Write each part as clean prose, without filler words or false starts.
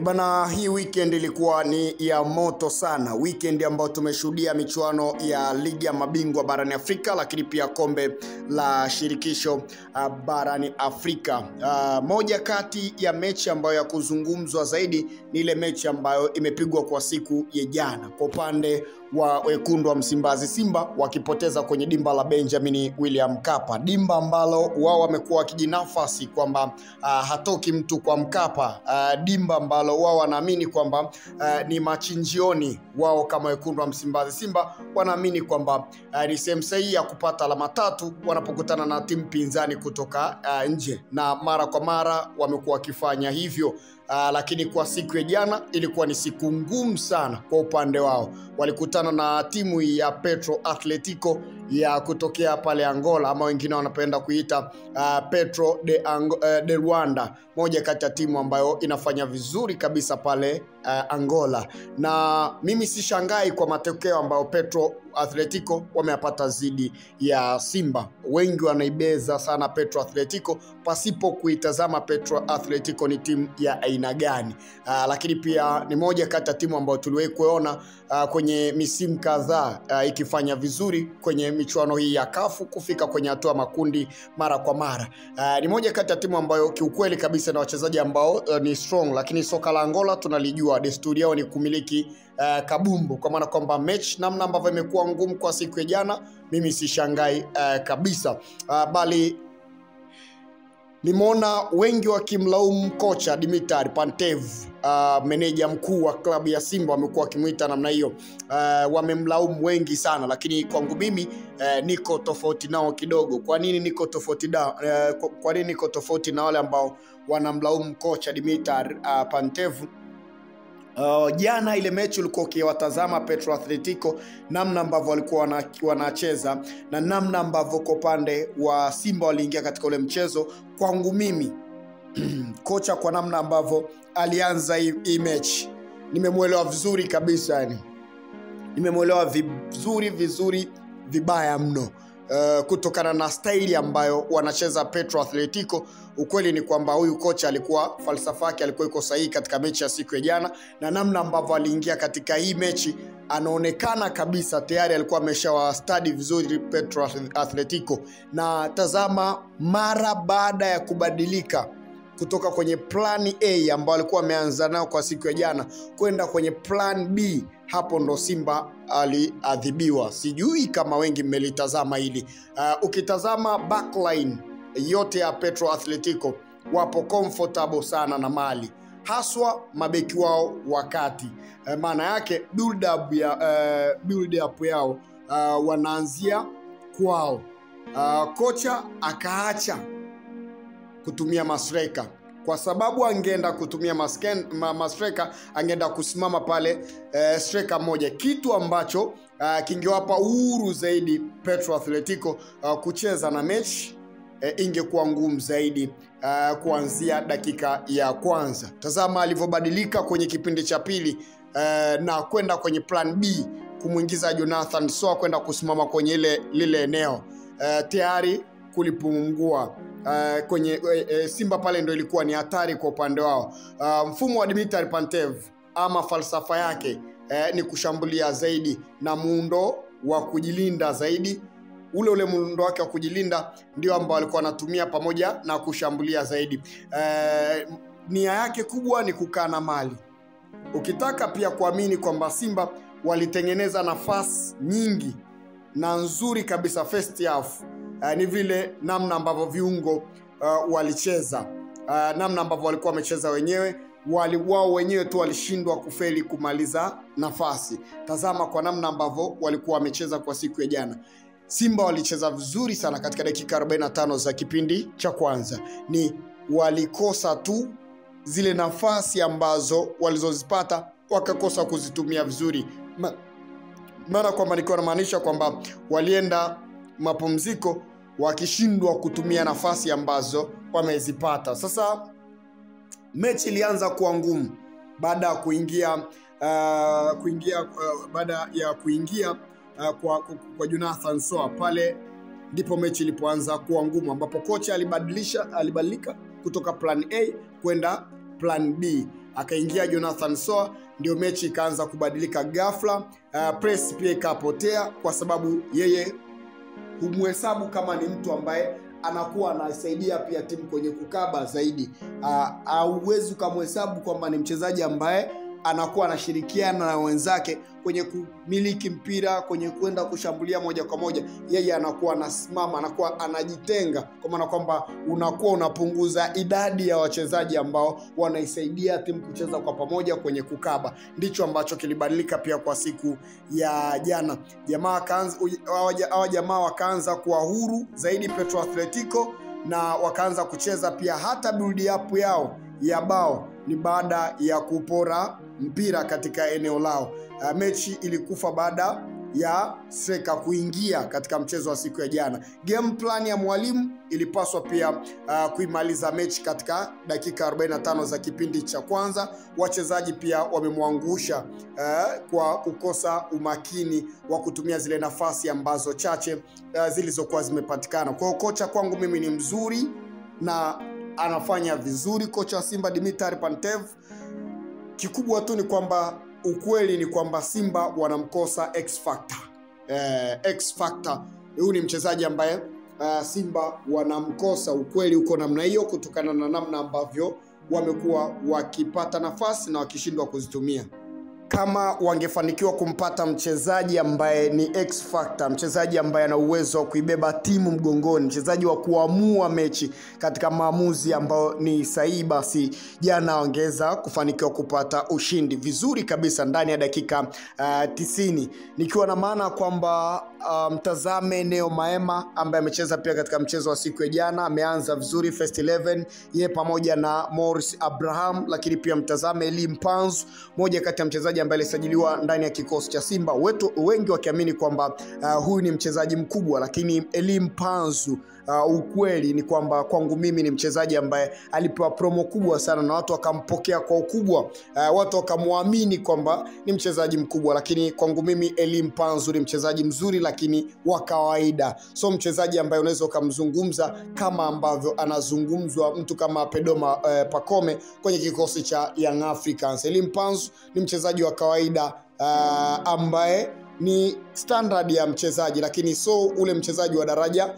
Bana, hii weekend ilikuwa ni ya moto sana. Weekend ambayo tumeshuhudia michuano ya ligi ya mabingwa barani Afrika, lakini pia kombe la shirikisho barani Afrika. Moja kati ya mechi ambayo ya kuzungumzwa zaidi ni ile mechi ambayo imepigwa kwa siku ya jana. Kwa upande wa wekundu wa Msimbazi, Simba wakipoteza kwenye dimba la Benjamin William Mkapa, dimba ambalo wao wamekuwa wakijinafasi kwamba hatoki mtu kwa Mkapa, dimba ambalo wao wanaamini kwamba ni machinjioni. Wao kama wekundu wa Msimbazi Simba wanaamini kwamba ni sehemu sahihi ya kupata alama tatu wanapokutana na timu pinzani kutoka nje, na mara kwa mara wamekuwa wakifanya hivyo. Lakini kwa siku ya jana ilikuwa ni siku ngumu sana kwa upande wao. Walikutana na timu ya Petro Atletico ya kutokea pale Angola, ama wengine wanapenda kuita Petro de Rwanda, moja kati ya timu ambayo inafanya vizuri kabisa pale Angola. Na mimi sishangai kwa matokeo ambayo Petro Atletico wameyapata zidi ya Simba. Wengi wanaibeza sana Petro Atletico pasipo kuitazama Petro Atletico ni timu ya aina gani. Lakini pia ni moja kati ya timu ambayo tuliwahi kuona kwenye misimu kadhaa ikifanya vizuri kwenye michuano hii ya kafu kufika kwenye hatua makundi mara kwa mara. Ni moja kati ya timu ambayo kiukweli kabisa na wachezaji ambao ni strong, lakini soka la Angola tunalijua desturi yao ni kumiliki kabumbu, kwa maana kwamba match namna ambavyo imekuwa ngumu kwa siku ya jana, mimi sishangai kabisa. Bali nimeona wengi wakimlaumu kocha Dimitar Pantev, meneja mkuu wa klabu ya Simba, wamekuwa wakimuita namna hiyo. Wamemlaumu wengi sana, lakini kwangu mimi niko tofauti nao kidogo. Kwa nini niko tofauti na wale ambao wanamlaumu kocha Dimitar Pantev? Jana ile mechi ulikuwa ukiwatazama Petro Atletico namna ambavyo walikuwa wanacheza na namna ambavyo kwa upande wa Simba waliingia katika ule mchezo. Kwangu mimi kocha kwa namna ambavyo alianza hii mechi nimemuelewa vizuri kabisa, yani nimemuelewa vizuri vibaya mno. Kutokana na staili ambayo wanacheza Petro Atletico, ukweli ni kwamba huyu kocha alikuwa, falsafa yake alikuwa iko sahihi katika mechi ya siku ya jana, na namna ambavyo aliingia katika hii mechi anaonekana kabisa tayari alikuwa ameshawastadi vizuri Petro Atletico. Na tazama, mara baada ya kubadilika kutoka kwenye plan A ambayo alikuwa ameanza nayo kwa siku ya jana kwenda kwenye plan B, hapo ndo Simba aliadhibiwa. Sijui kama wengi mmelitazama hili. Ukitazama backline yote ya Petro Atletico wapo comfortable sana na mali, haswa mabeki wao wakati. Maana yake build up yao wanaanzia kwao. Kocha akaacha kutumia mastreka, kwa sababu angeenda kutumia mastreka angeenda kusimama pale striker moja, kitu ambacho kingewapa uhuru zaidi Petro Atletico kucheza na mechi ingekuwa ngumu zaidi kuanzia dakika ya kwanza. Tazama alivyobadilika kwenye kipindi cha pili na kwenda kwenye plan B, kumuingiza Jonathan Soa kwenda kusimama kwenye lile eneo. Tayari kulipungua kwenye Simba pale, ndo ilikuwa ni hatari kwa upande wao. Mfumo wa Dimitar Pantev ama falsafa yake ni kushambulia zaidi na muundo wa kujilinda zaidi. Ule muundo wake wa kujilinda ndio ambao alikuwa anatumia pamoja na kushambulia zaidi. Nia yake kubwa ni kukaa na mali. Ukitaka pia kuamini kwamba Simba walitengeneza nafasi nyingi na nzuri kabisa first half, ni vile namna ambavyo viungo walicheza, namna ambavyo walikuwa wamecheza wenyewe, wao wenyewe tu walishindwa kufeli kumaliza nafasi. Tazama kwa namna ambavyo walikuwa wamecheza kwa siku ya jana. Simba walicheza vizuri sana katika dakika 45 za kipindi cha kwanza. Ni walikosa tu zile nafasi ambazo walizozipata wakakosa kuzitumia vizuri. Maana kwamba nilikuwa namaanisha kwamba walienda mapumziko wakishindwa kutumia nafasi ambazo wamezipata. Sasa mechi ilianza kuwa ngumu baada ya kuingia kwa Jonathan Soa. Pale ndipo mechi ilipoanza kuwa ngumu, ambapo kocha alibadilika kutoka plan A kwenda plan B. akaingia Jonathan Soa, ndio mechi ikaanza kubadilika ghafla. Press pia ikapotea kwa sababu yeye humhesabu kama ni mtu ambaye anakuwa anasaidia pia timu kwenye kukaba zaidi. Hauwezi kumhesabu kwamba ni mchezaji ambaye anakuwa anashirikiana na wenzake kwenye kumiliki mpira, kwenye kwenda kushambulia moja kwa moja. Yeye anakuwa anasimama, anakuwa anajitenga, kwa maana kwamba unakuwa unapunguza idadi ya wachezaji ambao wanaisaidia timu kucheza kwa pamoja kwenye kukaba. Ndicho ambacho kilibadilika pia kwa siku ya jana. Jamaa wakaanza kuwa huru zaidi Petro Atletico, na wakaanza kucheza pia hata build up yao ya bao ni baada ya kupora mpira katika eneo lao. Mechi ilikufa baada ya Seka kuingia katika mchezo wa siku ya jana. Game plan ya mwalimu ilipaswa pia kuimaliza mechi katika dakika 45 za kipindi cha kwanza. Wachezaji pia wamemwangusha kwa kukosa umakini wa kutumia zile nafasi ambazo chache zilizokuwa zimepatikana. Kwa hiyo kocha kwangu mimi ni mzuri na anafanya vizuri, kocha wa Simba Dimitar Pantev. Kikubwa tu ni kwamba ukweli ni kwamba Simba wanamkosa X Factor. X Factor, huyu ni mchezaji ambaye Simba wanamkosa. Ukweli uko namna hiyo kutokana na namna ambavyo wamekuwa wakipata nafasi na wakishindwa kuzitumia. Kama wangefanikiwa kumpata mchezaji ambaye ni X Factor, mchezaji ambaye ana uwezo wa kuibeba timu mgongoni, mchezaji wa kuamua mechi katika maamuzi ambao ni sahihi, basi jana wangeweza kufanikiwa kupata ushindi vizuri kabisa ndani ya dakika 90. Nikiwa na maana kwamba mtazame Neo Maema ambaye amecheza pia katika mchezo wa siku ya jana, ameanza vizuri first 11 yeye pamoja na Morris Abraham. Lakini pia mtazame Elie Mpanzu, moja kati ya mchezaji ambaye alisajiliwa ndani ya kikosi cha Simba, wengi wakiamini kwamba huyu ni mchezaji mkubwa. Lakini Elie Mpanzu, ukweli ni kwamba kwangu mimi ni mchezaji ambaye alipewa promo kubwa sana na watu wakampokea kwa ukubwa, watu wakamwamini kwamba ni mchezaji mkubwa. Lakini kwangu mimi Elie Mpanzu ni mchezaji mzuri lakini wa kawaida, so mchezaji ambaye unaweza kumzungumza kama ambavyo anazungumzwa mtu kama Pedro Pacome kwenye kikosi cha Young Africans. Elie Mpanzu ni mchezaji wa kawaida ambaye ni standard ya mchezaji, lakini so ule mchezaji wa daraja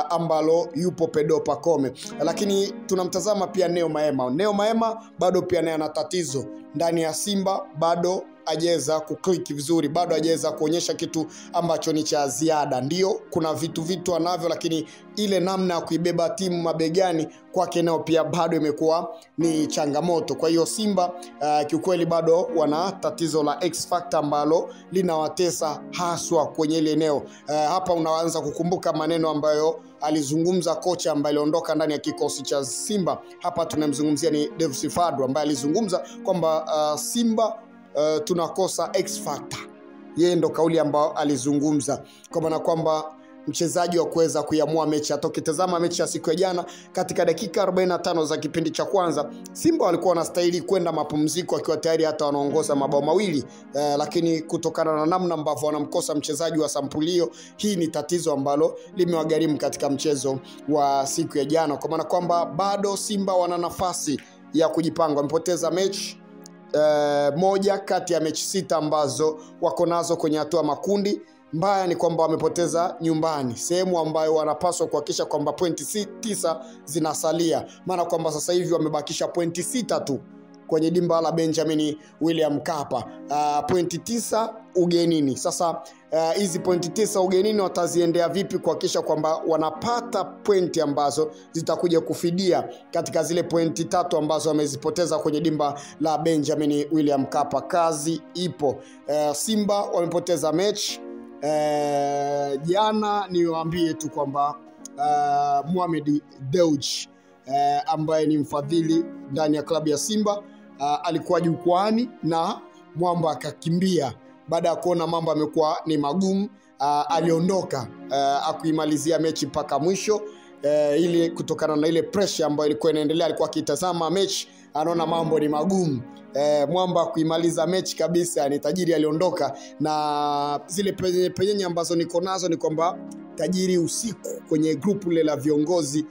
ambalo yupo Pedro Pacome. Lakini tunamtazama pia Neo Maema. Neo Maema bado pia naye ana tatizo ndani ya Simba, bado hajaweza kuclick vizuri, bado hajaweza kuonyesha kitu ambacho ni cha ziada. Ndio kuna vitu anavyo, lakini ile namna ya kuibeba timu mabegani kwake nao pia bado imekuwa ni changamoto. Kwa hiyo Simba kiukweli bado wana tatizo la X Factor ambalo linawatesa haswa kwenye ile eneo. Hapa unaanza kukumbuka maneno ambayo alizungumza kocha ambaye aliondoka ndani ya kikosi cha Simba. Hapa tunamzungumzia ni Davis Fadlu ambaye alizungumza kwamba Simba tunakosa X Factor. Yeye ndo kauli ambayo alizungumza, kwa maana kwamba mchezaji wa kuweza kuiamua mechi. Atokitazama mechi ya siku ya jana, katika dakika 45 za kipindi cha kwanza Simba walikuwa wanastahili kwenda mapumziko akiwa tayari hata wanaongoza mabao mawili, lakini kutokana na namna ambavyo wanamkosa mchezaji wa sampulio, hii ni tatizo ambalo limewagharimu katika mchezo wa siku ya jana, kwa maana kwamba bado Simba wana nafasi ya kujipanga. Wamepoteza mechi moja kati ya mechi 6 ambazo wako nazo kwenye hatua makundi. Mbaya ni kwamba wamepoteza nyumbani, sehemu ambayo wanapaswa kuhakikisha kwamba pointi 9 zinasalia, maana kwamba sasa hivi wamebakisha pointi 6 tu kwenye dimba la Benjamin William Mkapa, pointi 9 ugenini. Sasa hizi pointi 9 ugenini wataziendea vipi kuhakikisha kwamba wanapata pointi ambazo zitakuja kufidia katika zile pointi 3 ambazo wamezipoteza kwenye dimba la Benjamin William Mkapa? Kazi ipo. Simba wamepoteza mechi jana. Niwaambie tu kwamba Mohamed Dewji ambaye ni mfadhili ndani ya klabu ya Simba alikuwa jukwani na Mwamba akakimbia baada ya kuona mambo yamekuwa ni magumu. Aliondoka akuimalizia mechi mpaka mwisho, ili kutokana na ile pressure ambayo ilikuwa inaendelea. Alikuwa akitazama mechi, anaona mambo ni magumu. Mwamba kuimaliza mechi kabisa, ni Tajiri aliondoka. Na zile penyenye ambazo niko nazo ni kwamba Tajiri usiku kwenye grupu ile la viongozi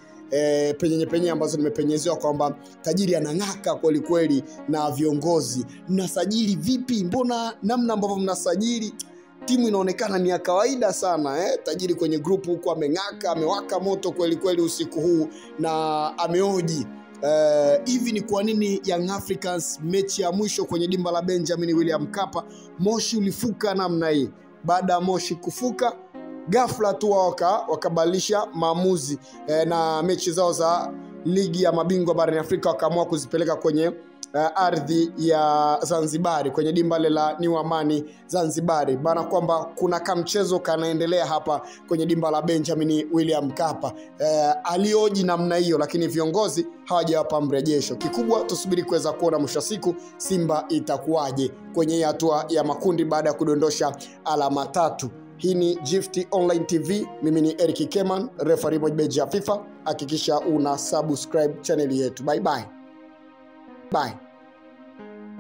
penye ambazo nimepenyezewa kwamba tajiri anang'aka kweli kweli na viongozi. Mnasajili vipi? Mbona namna ambavyo mnasajili timu inaonekana ni ya kawaida sana Tajiri kwenye grupu huko ameng'aka, amewaka moto kweli kweli usiku huu na ameoji. Hivi ni kwa nini Young Africans mechi ya mwisho kwenye dimba la Benjamin William Mkapa moshi ulifuka namna hii? Baada ya moshi kufuka, ghafla tu wakabadilisha maamuzi na mechi zao za ligi ya mabingwa barani Afrika wakaamua kuzipeleka kwenye ardhi ya Zanzibari, kwenye dimba la New Amani Zanzibari. Maana kwamba kuna kamchezo kanaendelea hapa kwenye dimba la Benjamin William Mkapa. Alioji namna hiyo, lakini viongozi hawajawapa mrejesho. Kikubwa tusubiri kuweza kuona mwisho siku Simba itakuwaje kwenye hatua ya makundi baada ya kudondosha alama 3. Hii ni Gift Online TV. Mimi ni Eric Keman, referee Mojbeji ya FIFA. Hakikisha una subscribe channel yetu. Bye bye. Bye.